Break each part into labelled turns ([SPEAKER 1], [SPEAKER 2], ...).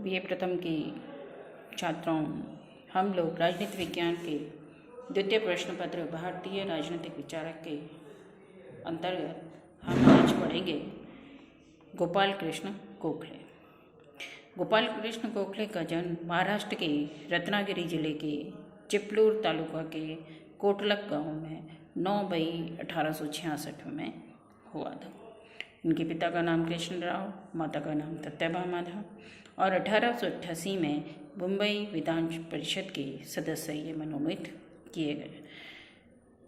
[SPEAKER 1] BA प्रथम की छात्राओं, हम लोग राजनीति विज्ञान के द्वितीय प्रश्न पत्र भारतीय राजनीतिक विचारक के अंतर्गत हम आज पढ़ेंगे गोपाल कृष्ण गोखले। गोपाल कृष्ण गोखले का जन्म महाराष्ट्र के रत्नागिरी जिले के चिपलूर तालुका के कोटलक गांव में 9 मई 1866 में हुआ था। इनके पिता का नाम कृष्णराव, माता का नाम सत्यभामा था और 1888 में मुंबई विधान परिषद के सदस्य ये मनोनीत किए गए।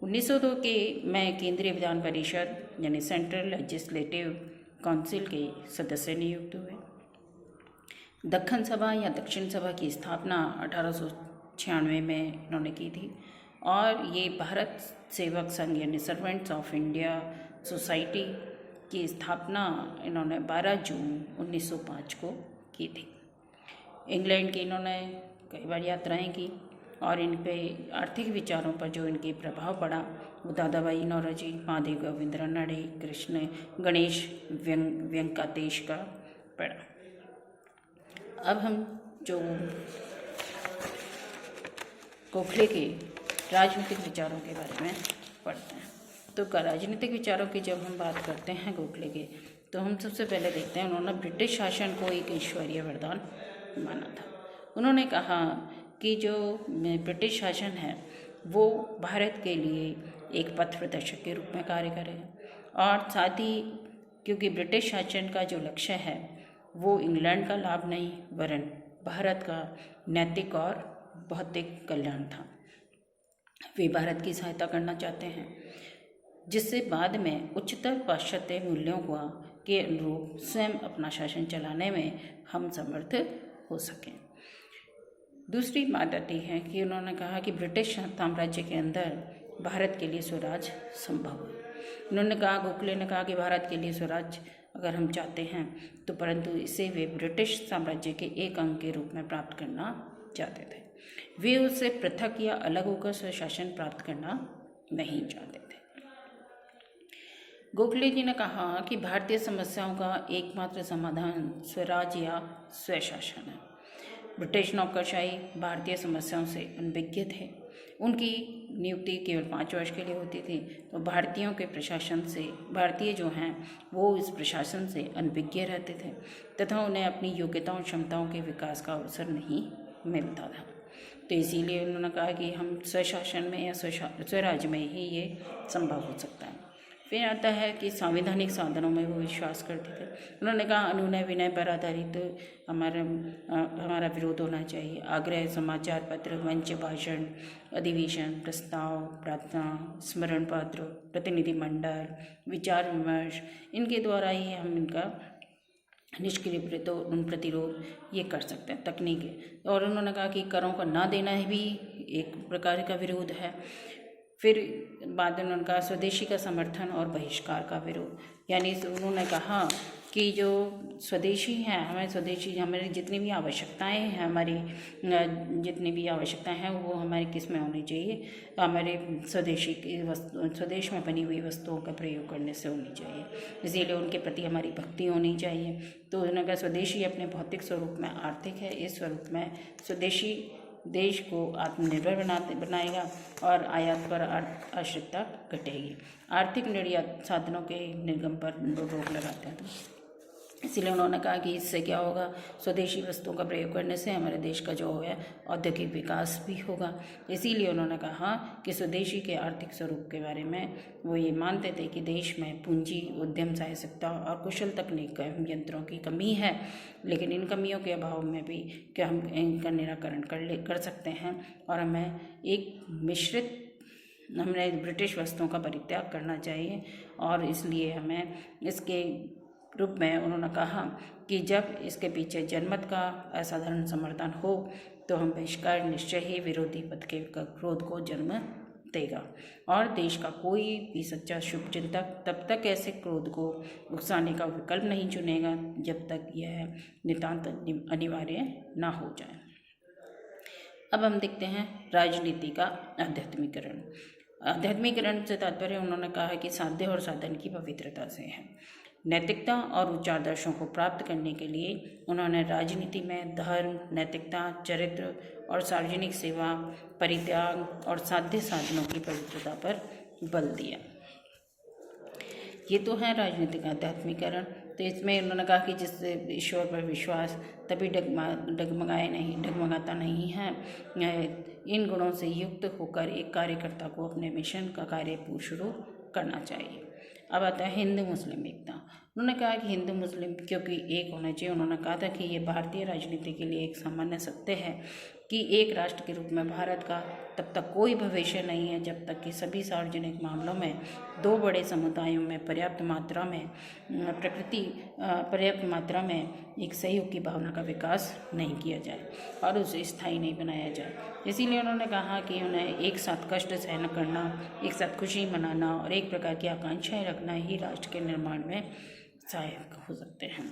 [SPEAKER 1] 1902 में केंद्रीय विधान परिषद यानी सेंट्रल लेजिस्लेटिव काउंसिल के सदस्य नियुक्त हुए। दक्खन सभा या दक्षिण सभा की स्थापना 1896 में इन्होंने की थी और ये भारत सेवक संघ यानी सर्वेंट्स ऑफ इंडिया सोसाइटी की स्थापना इन्होंने 12 जून 1905 को की थी। इंग्लैंड की इन्होंने कई बार यात्राएं की और इन पे आर्थिक विचारों पर जो इनके प्रभाव पड़ा वो दादाभाई नौरोजी, महादेव गोविंद रानड़े, कृष्ण गणेश व्यंकटेश का पड़ा। अब हम जो गोखले के राजनीतिक विचारों के बारे में पढ़ते हैं तो राजनीतिक विचारों की जब हम बात करते हैं गोखले के, तो हम सबसे पहले देखते हैं उन्होंने ब्रिटिश शासन को एक ईश्वरीय वरदान माना था। उन्होंने कहा कि जो ब्रिटिश शासन है वो भारत के लिए एक पथ प्रदर्शक के रूप में कार्य करेगा और साथ ही क्योंकि ब्रिटिश शासन का जो लक्ष्य है वो इंग्लैंड का लाभ नहीं वरन भारत का नैतिक और भौतिक कल्याण था। वे भारत की सहायता करना चाहते हैं जिससे बाद में उच्चतर पाश्चात्य मूल्यों के अनुरूप स्वयं अपना शासन चलाने में हम समर्थ हो सकें। दूसरी बात आती है कि उन्होंने कहा कि ब्रिटिश साम्राज्य के अंदर भारत के लिए स्वराज संभव है। उन्होंने कहा, गोखले ने कहा कि भारत के लिए स्वराज अगर हम चाहते हैं तो परंतु इसे वे ब्रिटिश साम्राज्य के एक अंग के रूप में प्राप्त करना चाहते थे। वे उससे पृथक या अलग होकर स्वशासन प्राप्त करना नहीं चाहते थे। गोखले जी ने कहा कि भारतीय समस्याओं का एकमात्र समाधान स्वराज या स्वशासन है। ब्रिटिश नौकरशाही भारतीय समस्याओं से अनभिज्ञ थे। उनकी नियुक्ति केवल 5 वर्ष के लिए होती थी तो भारतीयों के प्रशासन से भारतीय जो हैं वो इस प्रशासन से अनभिज्ञ रहते थे तथा उन्हें अपनी योग्यताओं क्षमताओं के विकास का अवसर नहीं मिलता था। तो इसीलिए उन्होंने कहा कि हम स्वशासन में या स्वराज में ही ये संभव हो सकता है। फिर आता है कि संवैधानिक साधनों में वो विश्वास करते थे। उन्होंने कहा अनुनय विनय पर आधारित हमारा विरोध होना चाहिए। आग्रह, समाचार पत्र, मंच, भाषण, अधिवेशन, प्रस्ताव, प्रार्थना, स्मरण पत्र, प्रतिनिधिमंडल, विचार विमर्श, इनके द्वारा ही हम इनका निष्क्रिय प्रतिरोध ये कर सकते हैं तकनीक। और उन्होंने कहा कि करों का ना देना भी एक प्रकार का विरोध है। फिर बाद में उनका स्वदेशी का समर्थन और बहिष्कार का विरोध, यानी उन्होंने कहा कि जो स्वदेशी हैं हमारी जितनी भी आवश्यकताएं हैं वो हमारी किस में होनी चाहिए, हमारे स्वदेश में बनी हुई वस्तुओं का प्रयोग करने से होनी चाहिए। इसीलिए उनके प्रति हमारी भक्ति होनी चाहिए। तो उन्होंने कहा स्वदेशी अपने भौतिक स्वरूप में आर्थिक है, इस स्वरूप में स्वदेशी देश को आत्मनिर्भर बनाएगा और आयात पर आश्रितता घटेगी। आर्थिक निर्यात साधनों के निर्गम पर रोक लगाते हैं। इसलिए उन्होंने कहा कि इससे क्या होगा, स्वदेशी वस्तुओं का प्रयोग करने से हमारे देश का जो है औद्योगिक विकास भी होगा। इसीलिए उन्होंने कहा कि स्वदेशी के आर्थिक स्वरूप के बारे में वो ये मानते थे कि देश में पूंजी, उद्यम साहसिकता और कुशल तकनीक यंत्रों की कमी है, लेकिन इन कमियों के अभाव में भी क्या हम इनका निराकरण कर सकते हैं और हमने ब्रिटिश वस्तुओं का परित्याग करना चाहिए। और इसलिए हमें इसके रूप में उन्होंने कहा कि जब इसके पीछे जनमत का असाधारण समर्थन हो तो हम बहिष्कार निश्चय ही विरोधी पथ के क्रोध को जन्म देगा और देश का कोई भी सच्चा शुभ चिंतक तब तक ऐसे क्रोध को उकसाने का विकल्प नहीं चुनेगा जब तक यह नितांत अनिवार्य ना हो जाए। अब हम देखते हैं राजनीति का आध्यात्मिकरण। आध्यात्मिकरण से तात्पर्य उन्होंने कहा कि साध्य और साधन की पवित्रता से है। नैतिकता और उच्च आदर्शों को प्राप्त करने के लिए उन्होंने राजनीति में धर्म, नैतिकता, चरित्र और सार्वजनिक सेवा, परित्याग और साध्य साधनों की पवित्रता पर बल दिया। ये तो है राजनीतिक आध्यात्मिकरण। तो इसमें उन्होंने कहा कि जिससे ईश्वर पर विश्वास तभी डगमगाता नहीं है। इन गुणों से युक्त होकर एक कार्यकर्ता को अपने मिशन का कार्य शुरू करना चाहिए। अब आता है हिंदू मुस्लिम एकता। उन्होंने कहा कि हिंदू मुस्लिम क्योंकि एक होना चाहिए। उन्होंने कहा था कि ये भारतीय राजनीति के लिए एक सामान्य सत्य है कि एक राष्ट्र के रूप में भारत का तब तक कोई भविष्य नहीं है जब तक कि सभी सार्वजनिक मामलों में दो बड़े समुदायों में पर्याप्त मात्रा में एक सहयोग की भावना का विकास नहीं किया जाए और उसे स्थायी नहीं बनाया जाए। इसीलिए उन्होंने कहा कि उन्हें एक साथ कष्ट सहन करना, एक साथ खुशी मनाना और एक प्रकार की आकांक्षाएं रखना ही राष्ट्र के निर्माण में सहायक हो सकते हैं।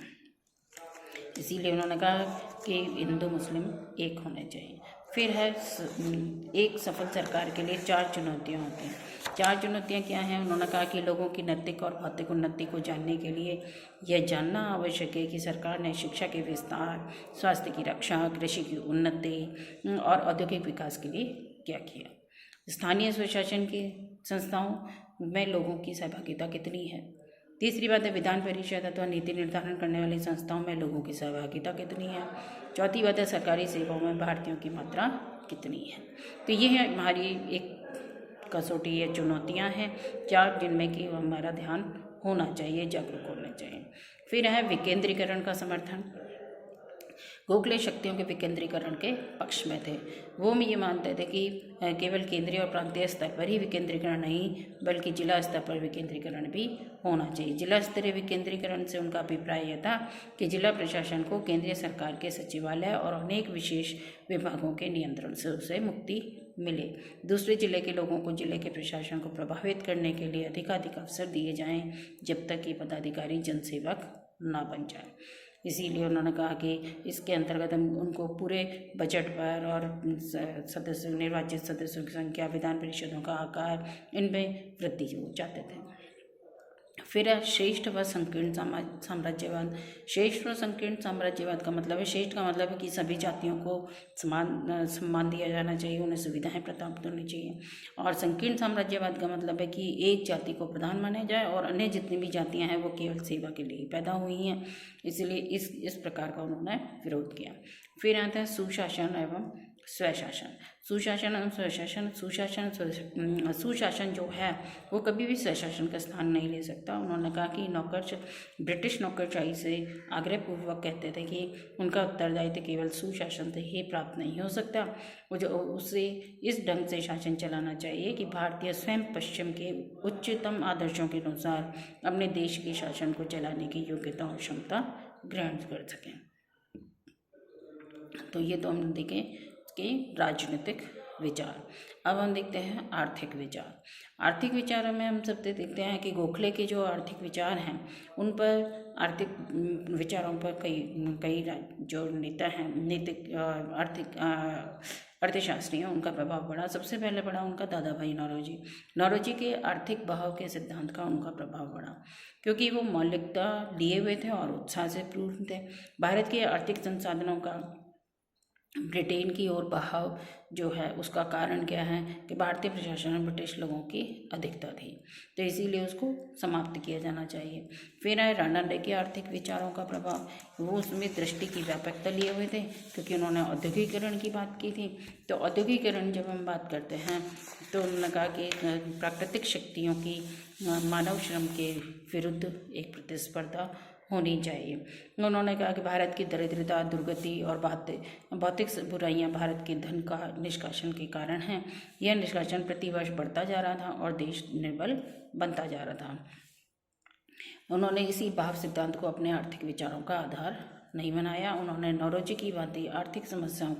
[SPEAKER 1] इसीलिए उन्होंने कहा कि हिंदू मुस्लिम एक होने चाहिए। फिर है एक सफल सरकार के लिए 4 चुनौतियां होती हैं। 4 चुनौतियां क्या हैं? उन्होंने कहा कि लोगों की नैतिक और भौतिक उन्नति को जानने के लिए यह जानना आवश्यक है कि सरकार ने शिक्षा के विस्तार, स्वास्थ्य की रक्षा, कृषि की उन्नति और औद्योगिक विकास के लिए क्या किया। स्थानीय स्वशासन की संस्थाओं में लोगों की सहभागिता कितनी है। तीसरी बात है विधान परिषद अथवा नीति निर्धारण करने वाली संस्थाओं में लोगों की सहभागिता कितनी है। चौथी बात है सरकारी सेवाओं में भारतीयों की मात्रा कितनी है। तो ये है हमारी एक कसौटी या चुनौतियां हैं 4 जिनमें कि हमारा ध्यान होना चाहिए, जागरूक होना चाहिए। फिर है विकेंद्रीकरण का समर्थन। गोखले शक्तियों के विकेंद्रीकरण के पक्ष में थे। वो ये मानते थे कि केवल केंद्रीय और प्रांतीय स्तर पर ही विकेंद्रीकरण नहीं बल्कि जिला स्तर पर विकेंद्रीकरण भी होना चाहिए। जिला स्तरीय विकेंद्रीकरण से उनका अभिप्राय यह था कि जिला प्रशासन को केंद्रीय सरकार के सचिवालय और अनेक विशेष विभागों के नियंत्रण से उसे मुक्ति मिले। दूसरे जिले के लोगों को जिले के प्रशासन को प्रभावित करने के लिए अधिकाधिक अवसर दिए जाएं जब तक कि पदाधिकारी जनसेवक ना बन जाए। इसीलिए उन्होंने कहा कि इसके अंतर्गत हम उनको पूरे बजट पर और निर्वाचित सदस्यों की संख्या, विधान परिषदों का आकार, इनमें वृद्धि हो चाहते थे। फिर श्रेष्ठ व संकीर्ण साम्राज्यवाद। श्रेष्ठ व संकीर्ण साम्राज्यवाद का मतलब है, श्रेष्ठ का मतलब है कि सभी जातियों को सम्मान दिया जाना चाहिए, उन्हें सुविधाएं प्राप्त होनी चाहिए। और संकीर्ण साम्राज्यवाद का मतलब है कि एक जाति को प्रधान माना जाए और अन्य जितनी भी जातियां हैं वो केवल सेवा के लिए ही पैदा हुई हैं। इसलिए इस प्रकार का उन्होंने विरोध किया। फिर आता है सुशासन एवं स्वशासन। सुशासन एवं स्वशासन। सुशासन जो है वो कभी भी स्वशासन का स्थान नहीं ले सकता। उन्होंने कहा कि ब्रिटिश नौकरशाही से आग्रहपूर्वक कहते थे कि उनका उत्तरदायित्व केवल सुशासन से ही प्राप्त नहीं हो सकता, उसे इस ढंग से शासन चलाना चाहिए कि भारतीय स्वयं पश्चिम के उच्चतम आदर्शों के अनुसार अपने देश के शासन को चलाने की योग्यता और क्षमता ग्रहण कर सकें। तो ये तो हम देखें कि राजनीतिक विचार। अब हम देखते हैं आर्थिक विचार। आर्थिक विचारों में हम सब देखते हैं कि गोखले के जो आर्थिक विचार हैं उन पर आर्थिक विचारों पर कई जो नेता हैं, नीतिक आर्थिक अर्थशास्त्री हैं, उनका प्रभाव पड़ा। सबसे पहले पड़ा उनका दादा भाई नौरोजी। नौरोजी के आर्थिक बहाव के सिद्धांत का उनका प्रभाव पड़ा क्योंकि वो मौलिकता लिए हुए थे और उत्साह से पूर्ण थे। भारत के आर्थिक संसाधनों का ब्रिटेन की ओर बहाव जो है उसका कारण क्या है कि भारतीय प्रशासन में ब्रिटिश लोगों की अधिकता थी, तो इसीलिए उसको समाप्त किया जाना चाहिए। फिर आए राणा डे के आर्थिक विचारों का प्रभाव। वो उसमें दृष्टि की व्यापकता लिए हुए थे क्योंकि उन्होंने औद्योगिकरण की बात की थी। तो औद्योगिकरण जब हम बात करते हैं तो उन्होंने कहा कि प्राकृतिक शक्तियों की मानव श्रम के विरुद्ध एक प्रतिस्पर्धा होनी चाहिए। उन्होंने कहा कि भारत की दरिद्रता, दुर्गति और भौतिक बुराइयां भारत के धन का निष्कासन के कारण हैं। यह निष्कासन प्रतिवर्ष बढ़ता जा रहा था और देश निर्बल बनता जा रहा था। उन्होंने इसी भाव सिद्धांत को अपने आर्थिक विचारों का आधार नहीं बनाया। उन्होंने नौरोजी की भांति आर्थिक समस्याओं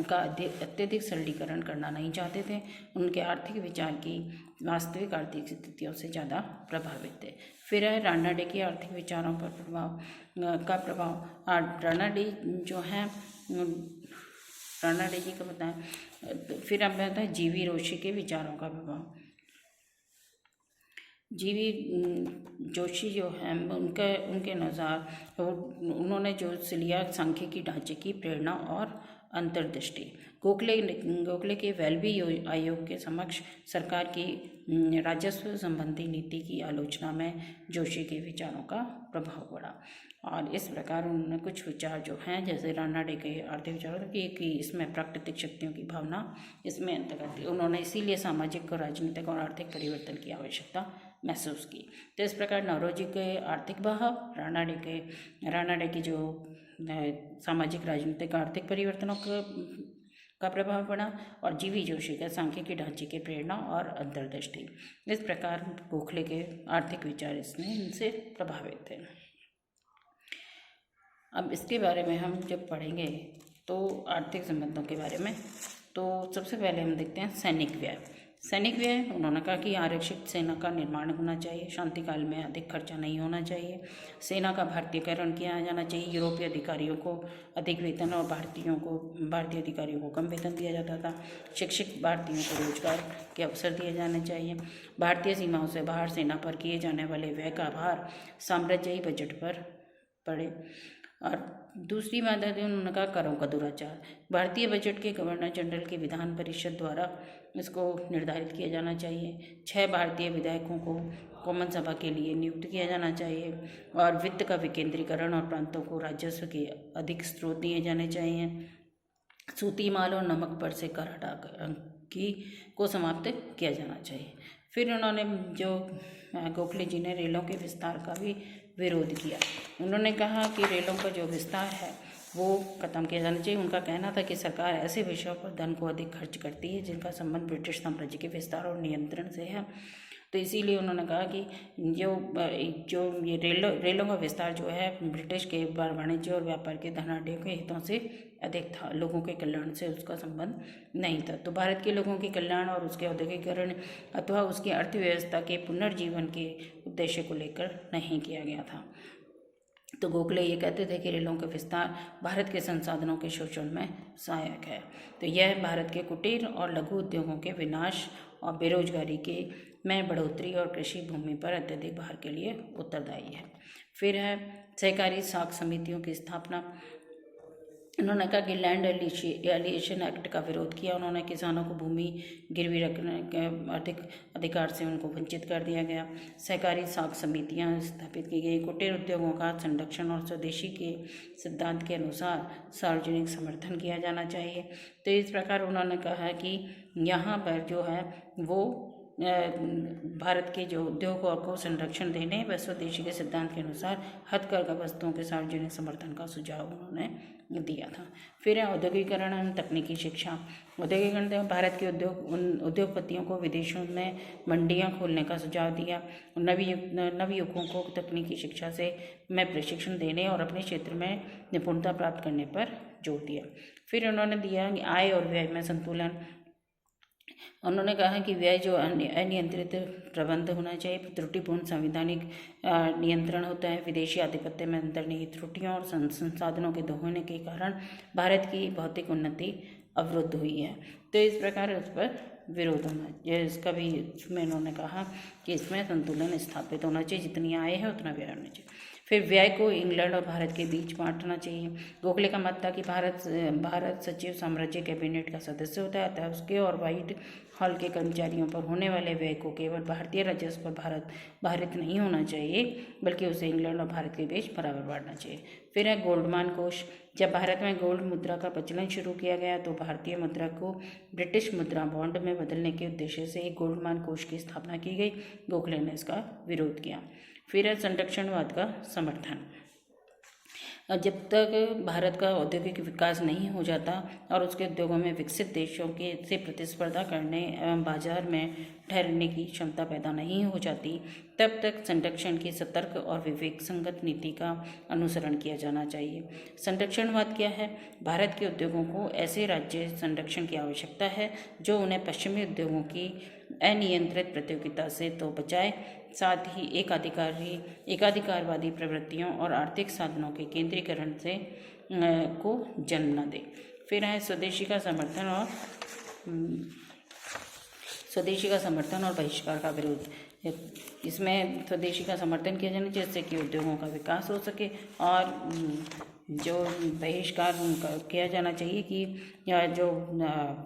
[SPEAKER 1] का अत्यधिक सरलीकरण करना नहीं चाहते थे। उनके आर्थिक विचार की वास्तविक आर्थिक स्थितियों से ज़्यादा प्रभावित थे। फिर है राणा डे के आर्थिक विचारों पर प्रभाव। राणा डे जो है राणा डे जी का बताएं। फिर अब आता है जीवी रोशी के विचारों का प्रभाव। जीवी जोशी जो हैं उनके अनुसार उन्होंने जो लिया सांख्यिकी ढांचे की प्रेरणा और अंतर्दृष्टि। गोखले के वेल्बी आयोग के समक्ष सरकार की राजस्व संबंधी नीति की आलोचना में जोशी के विचारों का प्रभाव पड़ा और इस प्रकार उन्होंने कुछ विचार जो हैं जैसे रानाडे के आर्थिक विचारों कि इसमें प्राकृतिक शक्तियों की भावना इसमें अंतर्गत उन्होंने इसीलिए सामाजिक और राजनीतिक और आर्थिक परिवर्तन की आवश्यकता महसूस की। तो इस प्रकार नौरोजी के आर्थिक बहाव, रानाडे की जो सामाजिक राजनीतिक आर्थिक परिवर्तनों का प्रभाव पड़ा और जीवी जोशी का सांख्यिकी ढांचे की प्रेरणा और अंतर्दृष्टि। इस प्रकार गोखले के आर्थिक विचार इनसे प्रभावित थे। अब इसके बारे में हम जब पढ़ेंगे तो आर्थिक संबंधों के बारे में, तो सबसे पहले हम देखते हैं सैनिक व्यय। उन्होंने कहा कि आरक्षित सेना का निर्माण होना चाहिए, शांति काल में अधिक खर्चा नहीं होना चाहिए, सेना का भारतीयकरण किया जाना चाहिए, यूरोपीय अधिकारियों को अधिक वेतन और भारतीय अधिकारियों को कम वेतन दिया जाता था, शिक्षित भारतीयों को रोजगार के अवसर दिए जाने चाहिए, भारतीय सीमाओं से बाहर सेना पर किए जाने वाले व्यय का भार साम्राज्यिक बजट पर पड़े। और दूसरी बात है उन्होंने कहा करों का दुराचार। भारतीय बजट के गवर्नर जनरल की विधान परिषद द्वारा इसको निर्धारित किया जाना चाहिए। 6 भारतीय विधायकों को कॉमन सभा के लिए नियुक्त किया जाना चाहिए और वित्त का विकेंद्रीकरण और प्रांतों को राजस्व के अधिक स्रोत दिए जाने चाहिए। सूती माल और नमक पर से कर को समाप्त किया जाना चाहिए। फिर उन्होंने जो गोखले जी ने रेलों के विस्तार का भी विरोध किया। उन्होंने कहा कि रेलों का जो विस्तार है वो ख़त्म किया जाना चाहिए। उनका कहना था कि सरकार ऐसे विषयों पर धन को अधिक खर्च करती है जिनका संबंध ब्रिटिश साम्राज्य के विस्तार और नियंत्रण से है। तो इसीलिए उन्होंने कहा कि जो ये रेलों का विस्तार जो है ब्रिटिश के वाणिज्य और व्यापार के धनाढ़यों के हितों से अधिक था, लोगों के कल्याण से उसका संबंध नहीं था। तो भारत के लोगों के कल्याण और उसके औद्योगिकरण अथवा उसकी अर्थव्यवस्था के पुनर्जीवन के उद्देश्य को लेकर नहीं किया गया था। तो गोखले ये कहते थे कि रेलों का विस्तार भारत के संसाधनों के शोषण में सहायक है। तो यह भारत के कुटीर और लघु उद्योगों के विनाश और बेरोजगारी के में बढ़ोतरी और कृषि भूमि पर अत्यधिक भार के लिए उत्तरदायी है। फिर है सहकारी साख समितियों की स्थापना। उन्होंने कहा कि लैंड एलिएशन एक्ट का विरोध किया। उन्होंने किसानों को भूमि गिरवी रखने के अधिकार से उनको वंचित कर दिया गया। सहकारी साख समितियां स्थापित की गई। कुटीर उद्योगों का संरक्षण और स्वदेशी के सिद्धांत के अनुसार सार्वजनिक समर्थन किया जाना चाहिए। तो इस प्रकार उन्होंने कहा कि यहाँ पर जो है वो भारत के जो उद्योगों को संरक्षण देने व स्वदेशी के सिद्धांत के अनुसार हथकरघा वस्तुओं के सार्वजनिक समर्थन का सुझाव उन्होंने दिया था। फिर है औद्योगिकरण एवं तकनीकी शिक्षा। औद्योगिकरण भारत के उद्योगपतियों को विदेशों में मंडियां खोलने का सुझाव दिया। नवयुवकों को तकनीकी शिक्षा में प्रशिक्षण देने और अपने क्षेत्र में निपुणता प्राप्त करने पर जोर दिया। फिर उन्होंने दिया आय और व्यय में संतुलन। उन्होंने कहा कि व्यय जो अनियंत्रित प्रबंध होना चाहिए, त्रुटिपूर्ण संवैधानिक नियंत्रण होता है, विदेशी आधिपत्य में अंतर्निहित त्रुटियों और संसाधनों के दोहने के कारण भारत की भौतिक उन्नति अवरुद्ध हुई है। तो इस प्रकार उस पर विरोध होना चाहिए। इसका भी इसमें उन्होंने कहा कि इसमें संतुलन स्थापित होना चाहिए, जितनी आय है उतना व्यय होना चाहिए। फिर व्यय को इंग्लैंड और भारत के बीच बांटना चाहिए। गोखले का मत था कि भारत सचिव साम्राज्य कैबिनेट का सदस्य होता है, अतः उसके और व्हाइट हॉल के कर्मचारियों पर होने वाले व्यय को केवल भारतीय राजस्व पर भारित नहीं होना चाहिए, बल्कि उसे इंग्लैंड और भारत के बीच बराबर बांटना चाहिए। फिर है गोल्डमान कोष। जब भारत में गोल्ड मुद्रा का प्रचलन शुरू किया गया तो भारतीय मुद्रा को ब्रिटिश मुद्रा बॉन्ड में बदलने के उद्देश्य से एक गोल्डमान कोष की स्थापना की गई। गोखले ने इसका विरोध किया। फिर है संरक्षणवाद का समर्थन। जब तक भारत का औद्योगिक विकास नहीं हो जाता और उसके उद्योगों में विकसित देशों के से प्रतिस्पर्धा करने एवं बाजार में ठहरने की क्षमता पैदा नहीं हो जाती, तब तक संरक्षण की सतर्क और विवेक संगत नीति का अनुसरण किया जाना चाहिए। संरक्षणवाद क्या है? भारत के उद्योगों को ऐसे राज्य संरक्षण की आवश्यकता है जो उन्हें पश्चिमी उद्योगों की अनियंत्रित प्रतियोगिता से तो बचाए, साथ ही एकाधिकारवादी प्रवृत्तियों और आर्थिक साधनों के केंद्रीकरण से को जन्म न दे। फिर है स्वदेशी का समर्थन और बहिष्कार का विरोध। इसमें स्वदेशी का समर्थन किया जाना चाहिए, जिससे कि उद्योगों का विकास हो सके। और जो बहिष्कार उनका किया जाना चाहिए कि या जो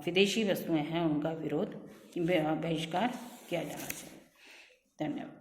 [SPEAKER 1] विदेशी वस्तुएं हैं उनका विरोध बहिष्कार किया जाना चाहिए। धन्यवाद।